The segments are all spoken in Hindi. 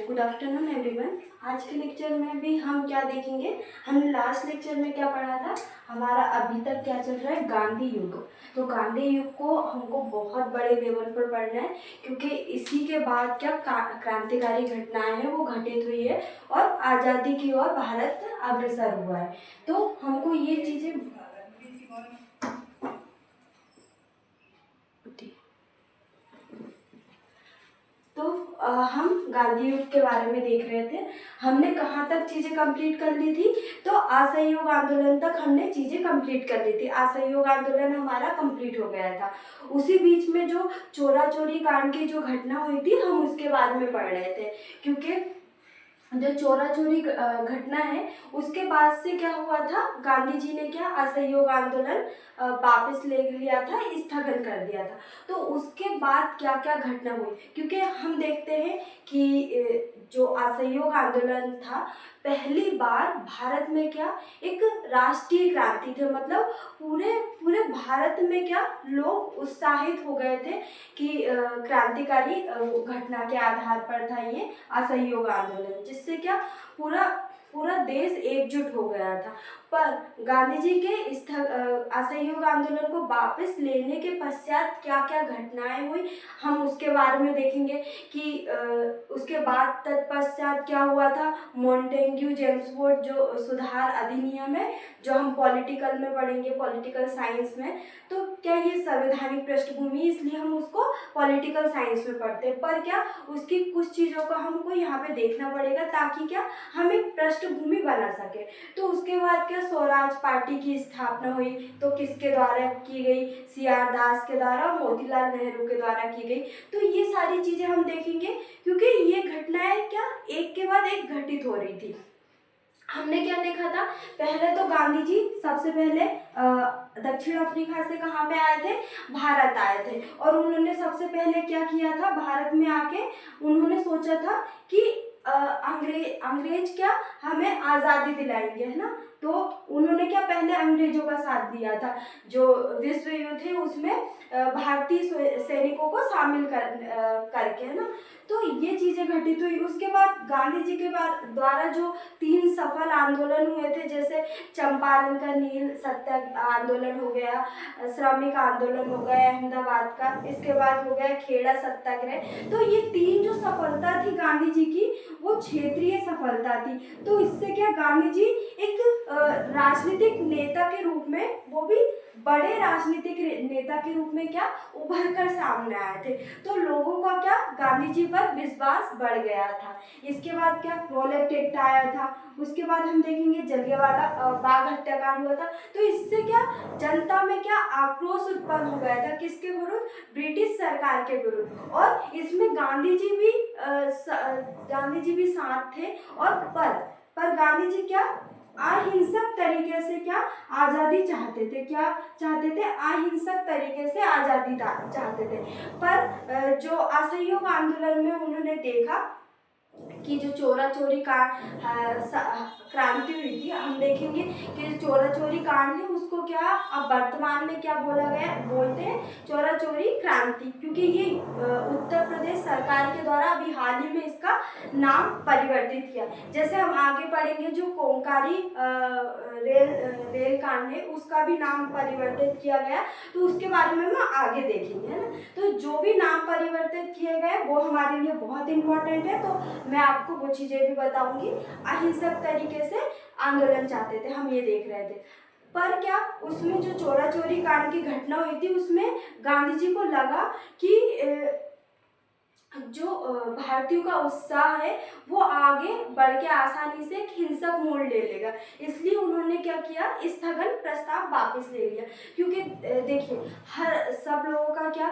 Good afternoon everyone. आज के लेक्चर में भी हम क्या देखेंगे, हमने लास्ट लेक्चर में क्या पढ़ा था, हमारा अभी तक क्या चल रहा है, गांधी युग। तो गांधी युग को हमको बहुत बड़े लेवल पर पढ़ना है, क्योंकि इसी के बाद क्या क्रांतिकारी घटनाएं हैं वो घटित हुई है और आज़ादी की ओर भारत अग्रसर हुआ है। तो हमको ये चीज़ें हम गांधी युग के बारे में देख रहे थे। हमने कहाँ तक चीज़ें कंप्लीट कर ली थी, तो असहयोग आंदोलन तक हमने चीज़ें कंप्लीट कर ली थी। असहयोग आंदोलन हमारा कंप्लीट हो गया था। उसी बीच में जो चोरा चोरी कांड की जो घटना हुई थी, हम उसके बारे में पढ़ रहे थे, क्योंकि जो चोरा चोरी घटना है उसके बाद से क्या हुआ था, गांधी जी ने क्या असहयोग आंदोलन वापस ले लिया था, स्थगन कर दिया था। तो उसके बाद क्या क्या घटना हुई, क्योंकि हम देखते हैं कि जो असहयोग आंदोलन था, पहली बार भारत में क्या एक राष्ट्रीय क्रांति थे, मतलब पूरे पूरे भारत में क्या लोग उत्साहित हो गए थे कि क्रांतिकारी घटना के आधार पर था ये असहयोग आंदोलन, जिससे क्या पूरा पूरा देश एकजुट हो गया था। पर गांधी जी के असहयोग आंदोलन को वापस लेने के पश्चात क्या क्या घटनाएं हुई, हम उसके बारे में देखेंगे कि उसके बाद तत्पश्चात क्या हुआ था। मॉन्टेग्यू जेम्सफोर्ड जो सुधार अधिनियम है, जो हम पॉलिटिकल में पढ़ेंगे, पॉलिटिकल साइंस में, तो क्या ये संवैधानिक पृष्ठभूमि, इसलिए हम उसको पॉलिटिकल साइंस में पढ़ते हैं। पर क्या उसकी कुछ चीज़ों का हमको यहाँ पे देखना पड़ेगा, ताकि क्या हम एक पृष्ठभूमि बना सके। तो उसके बाद क्या स्वराज पार्टी की स्थापना हुई, तो किसके द्वारा की गई, CR दास के द्वारा, मोतीलाल नेहरू के द्वारा की गई। तो ये सारी चीज़ें हम देखेंगे, क्योंकि ये घटनाएं क्या एक के बाद एक घटित हो रही थी। हमने क्या देखा था, पहले तो गांधी जी सबसे पहले दक्षिण अफ्रीका से कहाँ पे आए थे, भारत आए थे। और उन्होंने सबसे पहले क्या किया था, भारत में आके उन्होंने सोचा था कि अंग्रेज क्या हमें आज़ादी दिलाएंगे, है ना। तो उन्होंने क्या पहले अंग्रेजों का साथ दिया था, जो विश्व युद्ध थे उसमें भारतीय सैनिकों को शामिल करके, है ना। तो ये चीज़ें घटित हुई। उसके बाद गांधी जी के द्वारा जो 3 सफल आंदोलन हुए थे, जैसे चंपारण का नील सत्याग्रह आंदोलन हो गया, श्रमिक आंदोलन हो गया अहमदाबाद का, इसके बाद हो गया खेड़ा सत्याग्रह। तो ये 3 जो सफलता थी गांधी जी की, वो क्षेत्रीय सफलता थी। तो इससे क्या गांधी जी एक राजनीतिक नेता के रूप में, वो भी बड़े राजनीतिक नेता के रूप में क्या उभर कर सामने आए थे। तो लोगों का क्या गांधी जी पर विश्वास बढ़ गया था। इसके बाद क्या रॉलेट एक्ट आया था। उसके बाद हम देखेंगे जलियांवाला बाग हत्याकांड हुआ था। तो इससे क्या जनता में क्या आक्रोश उत्पन्न हो गया था, किसके विरुद्ध, ब्रिटिश सरकार के विरुद्ध। और इसमें गांधी जी भी साथ थे। और पर गांधी जी क्या अहिंसक तरीके से क्या आज़ादी चाहते थे, क्या चाहते थे, अहिंसक तरीके से आज़ादी चाहते थे। पर जो असहयोग आंदोलन में उन्होंने देखा कि जो चोरा चोरी का क्रांति हुई थी, हम देखेंगे कि जो चोरा चोरी कांड है उसको क्या अब वर्तमान में क्या बोलते हैं, चोरा चोरी क्रांति, क्योंकि ये उत्तर प्रदेश सरकार के द्वारा अभी हाल ही में इसका नाम परिवर्तित किया। जैसे हम आगे पढ़ेंगे, जो कोंकारी रेल कांड है उसका भी नाम परिवर्तित किया गया, तो उसके बारे में हम आगे देखेंगे, है ना। तो जो भी नाम परिवर्तित किए गए वो हमारे लिए बहुत इंपॉर्टेंट है, तो मैं आपको वो चीज़ें भी बताऊंगी। अहिंसक तरीके से आंदोलन चाहते थे, हम ये देख रहे थे। पर क्या उसमें जो चोरा चोरी कांड की घटना हुई थी, उसमें गांधी जी को लगा कि जो भारतीयों का उत्साह है वो आगे बढ़ के आसानी से एक हिंसक मोड़ ले लेगा, इसलिए उन्होंने क्या किया, स्थगन प्रस्ताव वापस ले लिया। क्योंकि देखिए, हर सब लोगों का क्या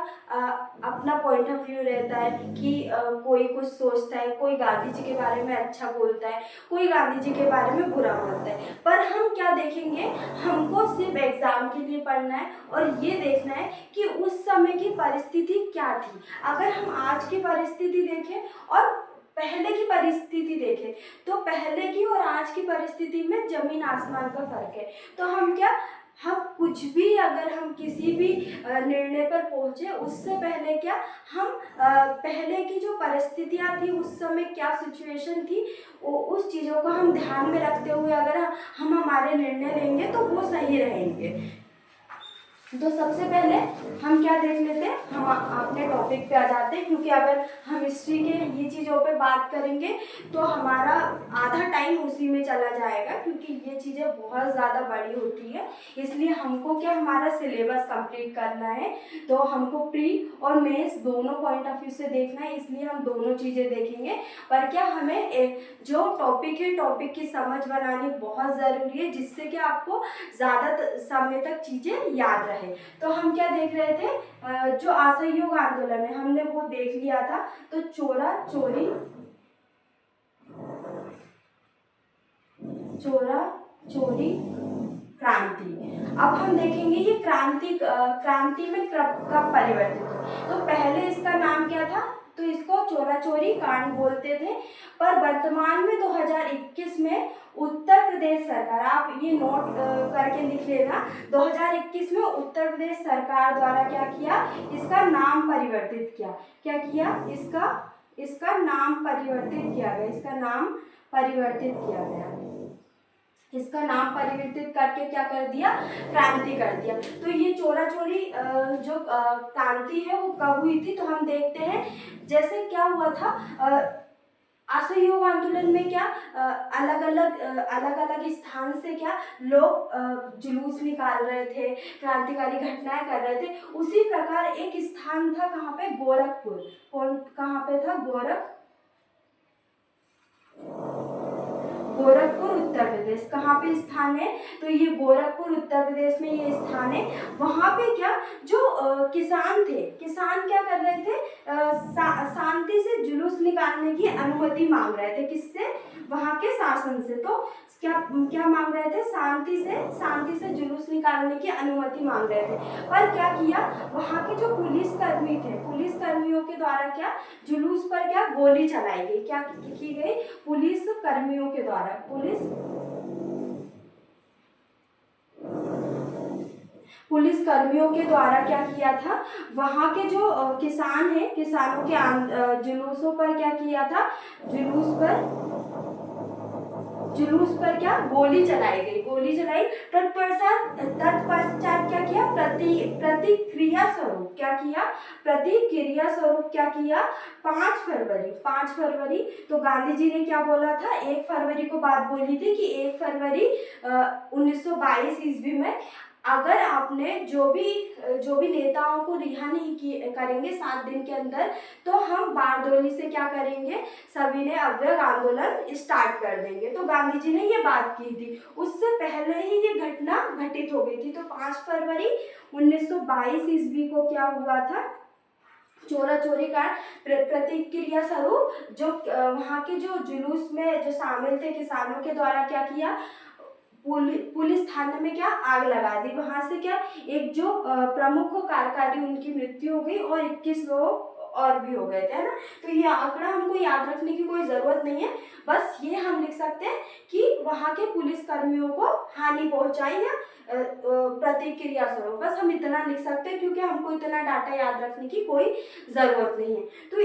अपना पॉइंट ऑफ व्यू रहता है कि कोई कुछ सोचता है, कोई गांधी जी के बारे में अच्छा बोलता है, कोई गांधी जी के बारे में बुरा बोलता है। पर हम क्या देखेंगे, हमको सिर्फ एग्जाम के लिए पढ़ना है और ये देखना है कि उस समय की परिस्थिति क्या थी। अगर हम आज की परिस्थिति देखें और पहले की परिस्थिति देखें, तो पहले की और आज की परिस्थिति में जमीन आसमान का फर्क है। तो हम क्या हम कुछ भी, अगर हम किसी भी निर्णय पर पहुंचे, उससे पहले क्या हम पहले की जो परिस्थितियां थी, उस समय क्या सिचुएशन थी, उस चीज़ों को हम ध्यान में रखते हुए अगर हम हमारे निर्णय लेंगे तो वो सही रहेंगे। तो सबसे पहले हम क्या देख लेते हैं, हम अपने टॉपिक पे आ जाते हैं, क्योंकि अगर हम हिस्ट्री के ये चीज़ों पे बात करेंगे तो हमारा आधा टाइम उसी में चला जाएगा, क्योंकि ये चीज़ें बहुत ज़्यादा बड़ी होती है। इसलिए हमको क्या हमारा सिलेबस कंप्लीट करना है, तो हमको प्री और मेंस दोनों पॉइंट ऑफ व्यू से देखना है, इसलिए हम दोनों चीज़ें देखेंगे। पर क्या हमें जो टॉपिक है, टॉपिक की समझ बनानी बहुत ज़रूरी है, जिससे कि आपको ज़्यादा समय तक चीज़ें याद रहे। तो हम क्या देख रहे थे, जो असहयोग आंदोलन है हमने वो देख लिया था। तो चोरा चोरी क्रांति। अब हम देखेंगे ये क्रांति में कब परिवर्तित हुई। तो पहले इसका नाम क्या था, तो इसको चोरा चोरी कांड बोलते थे। पर वर्तमान में 2021 में उत्तर प्रदेश सरकार, आप ये नोट करके लिख लेना, 2021 में उत्तर प्रदेश सरकार द्वारा क्या किया, इसका नाम परिवर्तित किया। क्या किया, इसका नाम परिवर्तित किया गया, इसका नाम परिवर्तित किया गया, इसका नाम परिवर्तित करके क्या कर दिया, क्रांति कर दिया। तो ये चोरा चोरी जो क्रांति है वो कब हुई थी, तो हम देखते हैं जैसे क्या हुआ था, असहयोग आंदोलन में क्या अलग अलग स्थान से क्या लोग जुलूस निकाल रहे थे, क्रांतिकारी घटनाएं कर रहे थे। उसी प्रकार एक स्थान था, कहाँ पे, गोरखपुर। कहाँ पे था, गोरखपुर उत्तर प्रदेश। कहाँ पे स्थान है, तो ये गोरखपुर उत्तर प्रदेश में ये स्थान है। वहाँ पे क्या जो किसान थे, किसान क्या कर रहे थे, शांति से जुलूस निकालने की अनुमति मांग रहे थे, किससे, वहाँ के शासन से। तो क्या मांग रहे थे, शांति से जुलूस निकालने की अनुमति मांग रहे थे। पर क्या किया, वहाँ के जो पुलिसकर्मी थे, पुलिसकर्मियों के द्वारा क्या जुलूस पर क्या गोली चलाई गई, क्या की गई, पुलिस कर्मियों के द्वारा, पुलिस कर्मियों के द्वारा क्या किया था, वहाँ के जो किसान हैं, किसानों के जुलूसों पर क्या किया था, जुलूस पर क्या गोली चलाई गई, गोली चलाई। तत्पश्चात क्या किया, प्रतिक्रिया स्वरूप क्या किया, 5 फरवरी। तो गांधी जी ने क्या बोला था, 1 फरवरी को बात बोली थी कि 1 फरवरी 1922 ईस्वी में अगर आपने जो भी नेताओं को रिहा नहीं करेंगे 7 दिन के अंदर, तो हम बारदोली से क्या करेंगे, सभी ने अव्यग आंदोलन स्टार्ट कर देंगे। तो गांधी जी ने ये बात की थी, उससे पहले ही ये घटना घटित हो गई थी। तो 5 फरवरी 1922 ईस्वी को क्या हुआ था, चोरा चोरी का प्रतिक्रिया स्वरूप जो वहाँ के जो जुलूस में जो शामिल थे किसानों के द्वारा क्या किया, पुलिस थाने में क्या आग लगा दी। वहां से क्या एक जो प्रमुख कार्यकारी उनकी मृत्यु हो गई और 21 लोग और भी हो गए थे, है ना। तो ये आंकड़ा हमको याद रखने की कोई जरूरत नहीं है, बस ये हम लिख सकते हैं कि वहां के पुलिस कर्मियों को हानि पहुंचाई या प्रतिक्रिया स्वरूप, बस हम इतना लिख सकते हैं, क्योंकि हमको इतना डाटा याद रखने की कोई जरूरत नहीं है। तो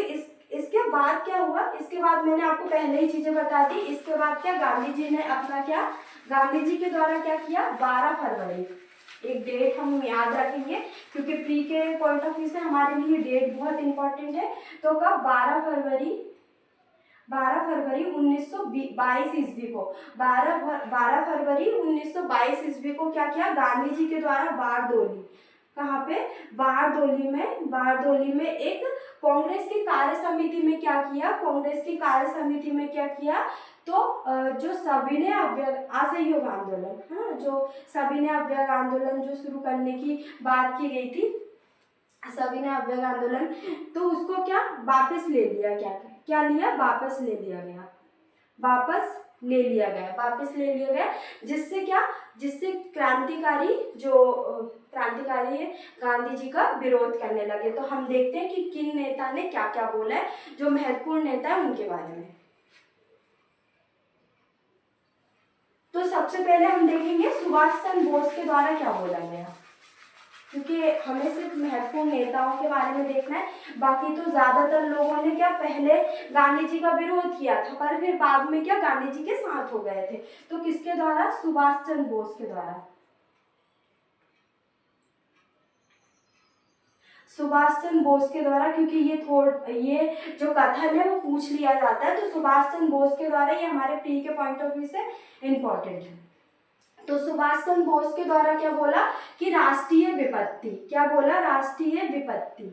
इसके बाद क्या हुआ, इसके बाद मैंने आपको पहले ही चीजें बता दी। इसके बाद क्या गांधी जी ने अपना क्या, गांधी जी के द्वारा क्या किया, 12 फरवरी, एक डेट हम याद रखेंगे, क्योंकि प्री के पॉइंट ऑफ व्यू से हमारे लिए डेट बहुत इंपॉर्टेंट है। तो कब, 12 फरवरी 1922 ईस्वी को, 12 फरवरी 1922 ईस्वी को क्या किया, गांधी जी के द्वारा बारदोली, कहाँ पे, बारदोली में एक कांग्रेस की कार्य समिति में क्या किया, तो जो सविनय असहयोग आंदोलन, हाँ, जो सविनय अव्यग आंदोलन जो शुरू करने की बात की गई थी, सविनय अव्यग आंदोलन, तो उसको क्या वापस ले लिया, क्या लिया, वापस ले लिया गया, जिससे क्रांतिकारी है गांधी जी का विरोध करने लगे। तो हम देखते हैं कि किन नेता ने क्या क्या बोला है, जो महत्वपूर्ण नेता है उनके बारे में। तो सबसे पहले हम देखेंगे सुभाष चंद्र बोस के द्वारा क्या बोला गया, क्योंकि हमें सिर्फ महत्वपूर्ण नेताओं के बारे में देखना है। बाकी तो ज्यादातर लोगों ने क्या पहले गांधी जी का विरोध किया था, पर फिर बाद में क्या गांधी जी के साथ हो गए थे। तो किसके द्वारा? सुभाष चंद्र बोस के द्वारा। सुभाष चंद्र बोस के द्वारा, क्योंकि ये जो कथन है वो पूछ लिया जाता है, तो सुभाष चंद्र बोस के द्वारा, ये हमारे प्री के पॉइंट ऑफ व्यू से इम्पोर्टेंट है। तो सुभाष चंद्र बोस के द्वारा क्या बोला कि राष्ट्रीय विपत्ति, क्या बोला? राष्ट्रीय विपत्ति,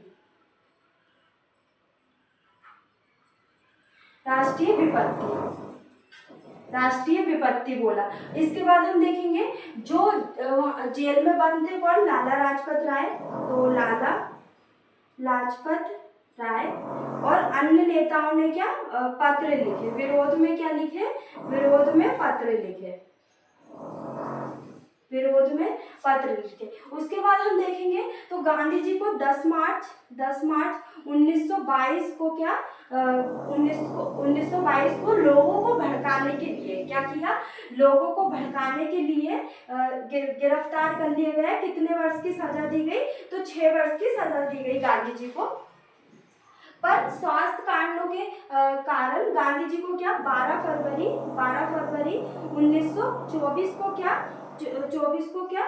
राष्ट्रीय विपत्ति, राष्ट्रीय विपत्ति बोला। इसके बाद हम देखेंगे जो जेल में बंद थे कौन? लाला लाजपत राय। तो लाला लाजपत राय और अन्य नेताओं ने क्या पत्र लिखे, विरोध में क्या लिखे? विरोध में पत्र लिखे, विरोध में पत्र लिखे। उसके बाद हम देखेंगे तो गांधी जी को 10 मार्च 1922 को क्या 1922 को लोगों को भड़काने के लिए क्या किया? लोगों को भड़काने के लिए गिरफ्तार कर लिए गए। कितने वर्ष की सजा दी गई? तो 6 वर्ष की सजा दी गई गांधी जी को। पर स्वास्थ्य कारणों के कारण गांधी जी को क्या 12 फरवरी 1924 को क्या 24 को क्या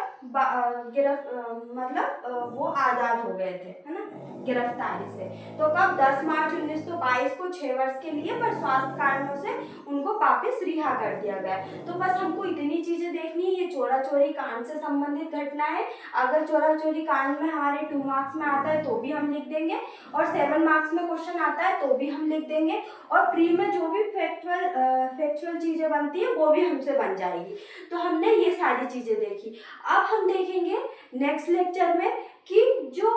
मतलब वो आजाद हो गए थे, है ना, गिरफ्तारी से। तो कब? 10 मार्च 1922 को 6 वर्ष के लिए, पर स्वास्थ्य कारणों से उनको वापस रिहा कर दिया गया। तो बस हमको इतनी चीजें देखनी है। ये चोरा चोरी कांड से संबंधित घटना है। अगर चोरा चोरी कांड में हमारे 2 मार्क्स में आता है तो भी हम लिख देंगे, और 7 मार्क्स में क्वेश्चन आता है तो भी हम लिख देंगे, और प्री में जो भी फैक्चुअल चीजें बनती है वो भी हमसे बन जाएगी। तो हमने ये सारी चीजें देखी। अब हम देखेंगे नेक्स्ट लेक्चर में कि जो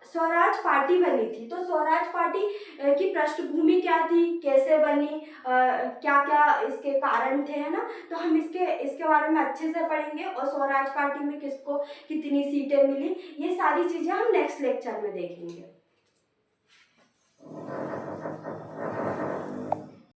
स्वराज पार्टी बनी थी, तो स्वराज पार्टी की पृष्ठभूमि क्या थी, कैसे बनी, क्या क्या इसके कारण थे, है ना। तो हम इसके बारे में अच्छे से पढ़ेंगे, और स्वराज पार्टी में किसको कितनी सीटें मिली, ये सारी चीजें हम नेक्स्ट लेक्चर में देखेंगे।